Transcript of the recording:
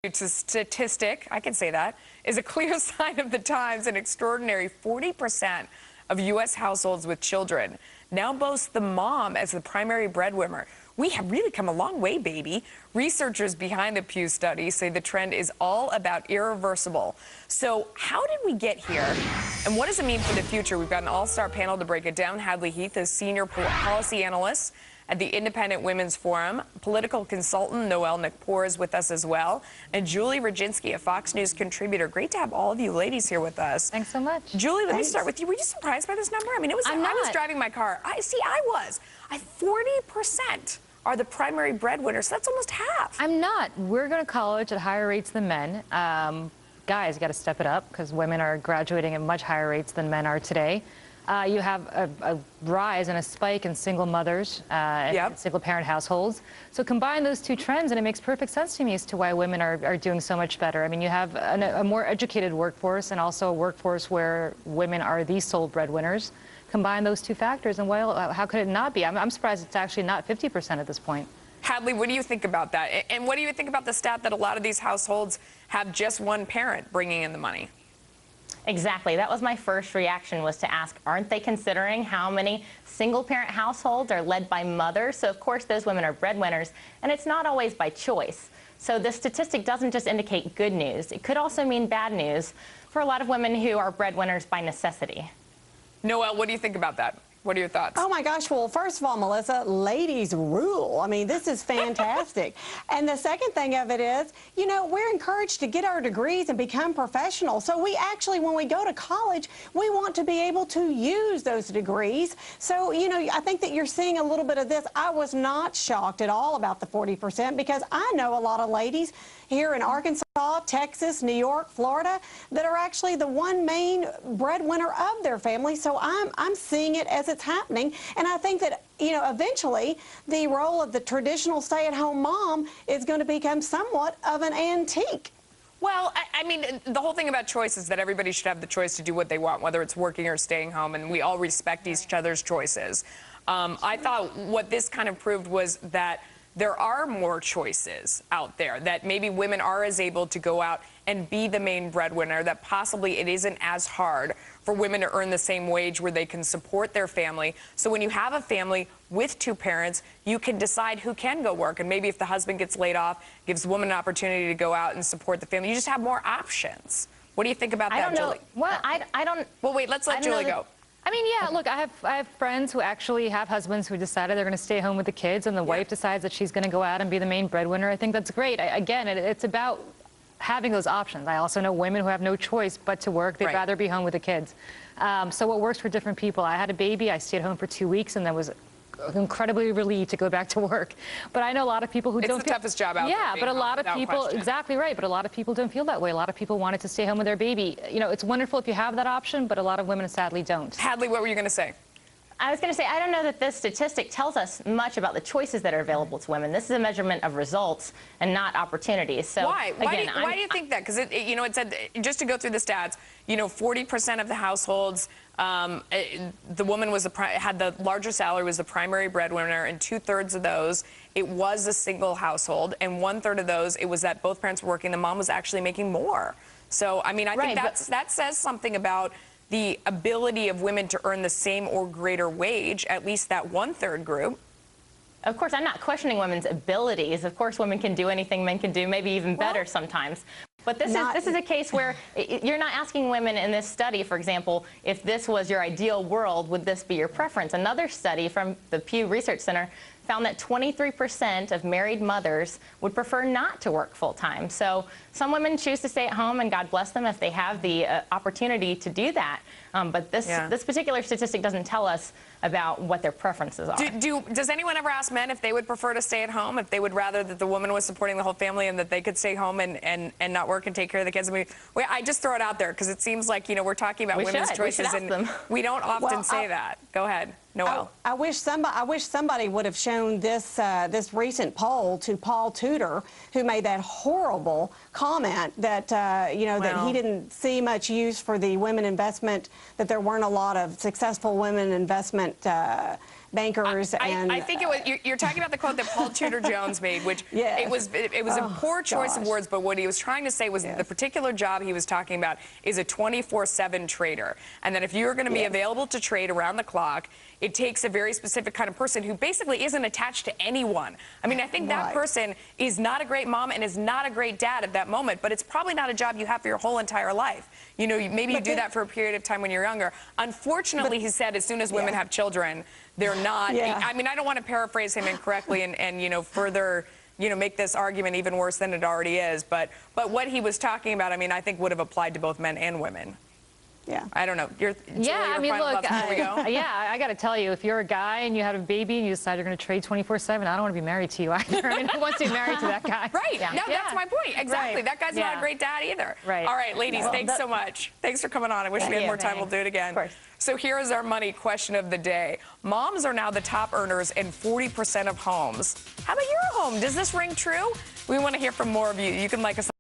Statistic, I can say that, is a clear sign of the times. An extraordinary 40% of U.S. households with children now boast the mom as the primary breadwinner. We have really come a long way, baby. Researchers behind the Pew study say the trend is all about irreversible. So how did we get here, and what does it mean for the future? We've got an all-star panel to break it down. Hadley Heath is senior policy analyst at the Independent Women's Forum. Political consultant Noelle Nikpour is with us as well. And Julie Roginsky, a Fox News contributor. Great to have all of you ladies here with us. Thanks so much. Julie, let me start with you. Were you surprised by this number? I mean, I was driving my car. I was. 40% are the primary breadwinners. That's almost half. I'm not. We're going to college at higher rates than men. Guys, got to step it up because women are graduating at much higher rates than men are today. You have a rise and a spike in single mothers and single-parent households. So combine those two trends, and it makes perfect sense to me as to why women are doing so much better. I mean, you have a more educated workforce and also a workforce where women are the sole breadwinners. Combine those two factors, and well, how could it not be? I'm surprised it's actually not 50% at this point. Hadley, what do you think about that? And what do you think about the stat that a lot of these households have just one parent bringing in the money? Exactly. That was my first reaction, was to ask, aren't they considering how many single-parent households are led by mothers? So, of course, those women are breadwinners, and it's not always by choice. So the statistic doesn't just indicate good news. It could also mean bad news for a lot of women who are breadwinners by necessity. Noelle, what do you think about that? What are your thoughts? Oh, my gosh. Well, first of all, Melissa, ladies rule. I mean, this is fantastic. And the second thing of it is, you know, we're encouraged to get our degrees and become professionals. So we actually, when we go to college, we want to be able to use those degrees. So, you know, I think that you're seeing a little bit of this. I was not shocked at all about the 40% because I know a lot of ladies here in Arkansas, Texas, New York, Florida, that are actually the one main breadwinner of their family. So I'm seeing it as it's happening. And I think that, you know, eventually the role of the traditional stay-at-home mom is going to become somewhat of an antique. Well, I mean, the whole thing about choice is that everybody should have the choice to do what they want, whether it's working or staying home, and we all respect each other's choices. I thought what this kind of proved was that there are more choices out there, that maybe women are as able to go out and be the main breadwinner, that possibly it isn't as hard for women to earn the same wage where they can support their family. So when you have a family with two parents, you can decide who can go work. And maybe if the husband gets laid off, gives the woman an opportunity to go out and support the family. You just have more options. What do you think about that, Julie? Well, I don't... Well, wait, let's let Julie go. I mean, yeah, look, I have friends who actually have husbands who decided they're going to stay home with the kids, and the wife decides that she's going to go out and be the main breadwinner. I think that's great. Again, it's about having those options. I also know women who have no choice but to work. They'd rather be home with the kids. So what works for different people. I had a baby. I stayed home for 2 weeks, and then was incredibly relieved to go back to work. But I know a lot of people who don't. It's the toughest job out there. Yeah, but a lot of people, exactly right. But a lot of people don't feel that way. A lot of people wanted to stay home with their baby. You know, it's wonderful if you have that option, but a lot of women sadly don't. Hadley, what were you going to say? I was going to say, I don't know that this statistic tells us much about the choices that are available to women. This is a measurement of results and not opportunities. So why? Again, why do you think that? Because you know, it said, just to go through the stats, you know, 40% of the households, the woman had the larger salary, was the primary breadwinner, and 2/3 of those, it was a single household, and 1/3 of those, it was that both parents were working. The mom was actually making more. So, I mean, I think that says something about the ability of women to earn the same or greater wage, at least that 1/3 group. Of course, I'm not questioning women's abilities. Of course, women can do anything men can do, maybe even better sometimes. But this is a case where you're not asking women in this study, for example, if this was your ideal world, would this be your preference? Another study from the Pew Research Center found that 23% of married mothers would prefer not to work full-time. So some women choose to stay at home, and God bless them if they have the opportunity to do that. But this particular statistic doesn't tell us about what their preferences are. Does anyone ever ask men if they would prefer to stay at home, if they would rather that the woman was supporting the whole family and that they could stay home and not work and take care of the kids? I mean, I just throw it out there because it seems like, you know, we're talking about women's choices, and we don't often say that. Go ahead, Noelle. I wish somebody would have shown this this recent poll to Paul Tudor, who made that horrible comment that you know, that he didn't see much use for the women investment, that there weren't a lot of successful women investment bankers. I think it was, you're talking about the quote that Paul Tudor Jones made, which Yes. it was a poor choice of gosh. words, but what he was trying to say was the particular job he was talking about is a 24/7 trader. And that if you're going to be available to trade around the clock, it takes a very specific kind of person who basically isn't attached to anyone. I mean, I think that person is not a great mom and is not a great dad at that moment, but it's probably not a job you have for your whole entire life. You know, maybe you do that for a period of time when you're younger. Unfortunately, he said as soon as women have children, they're not. I mean, I don't want to paraphrase him incorrectly and you know, further, you know, make this argument even worse than it already is. But what he was talking about, I mean, I think would have applied to both men and women. Yeah. I don't know. I mean, look, I got to tell you, if you're a guy and you had a baby and you decide you're going to trade 24/7, I don't want to be married to you either. I mean, who wants to be married to that guy? Right. No, that's my point. Exactly. That guy's not a great dad either. Right. All right, ladies, thanks so much. Thanks for coming on. I wish we had more time. We'll do it again. Of course. So here is our money question of the day. Moms are now the top earners in 40% of homes. How about your home? Does this ring true? We want to hear from more of you. You can like us